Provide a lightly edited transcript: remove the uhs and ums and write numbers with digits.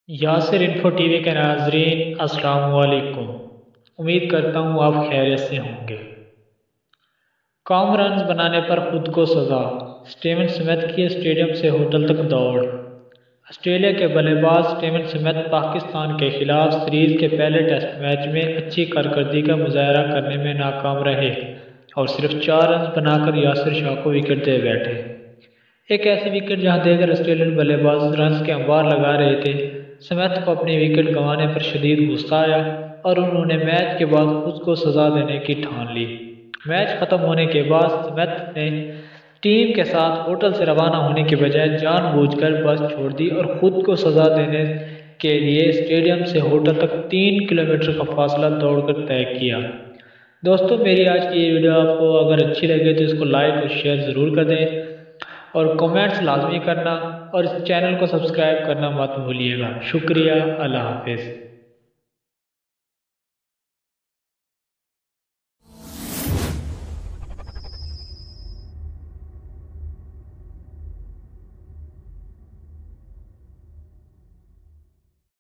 Yasir info TV के नाजरीन अस्सलाम वालेकुम। उम्मीद करता हूँ आप खैरियत से होंगे। कम रन्स बनाने पर खुद को सज़ा, स्टीवन स्मिथ की स्टेडियम से होटल तक दौड़। ऑस्ट्रेलिया के बल्लेबाज स्टीवन स्मिथ पाकिस्तान के खिलाफ सीरीज़ के पहले टेस्ट मैच में अच्छी कारकर्दगी का मुजाहरा करने में नाकाम रहे और सिर्फ 4 रन बनाकर यासिर शाह को विकेट दे बैठे। एक ऐसी विकेट जहां देकर ऑस्ट्रेलियन बल्लेबाज रन्स के अंबार लगा रहे थे। स्मिथ को अपनी विकेट गंवाने पर शदीद गुस्सा आया और उन्होंने मैच के बाद खुद को सजा देने की ठान ली। मैच खत्म होने के बाद स्मिथ ने टीम के साथ होटल से रवाना होने के बजाय जानबूझकर बस छोड़ दी और खुद को सजा देने के लिए स्टेडियम से होटल तक 3 किलोमीटर का फासला दौड़कर तय किया। दोस्तों, मेरी आज की ये वीडियो आपको अगर अच्छी लगे तो इसको लाइक और शेयर ज़रूर कर दें और कमेंट्स लाजमी करना और इस चैनल को सब्सक्राइब करना मत भूलिएगा। शुक्रिया। अल्लाह हाफिज़।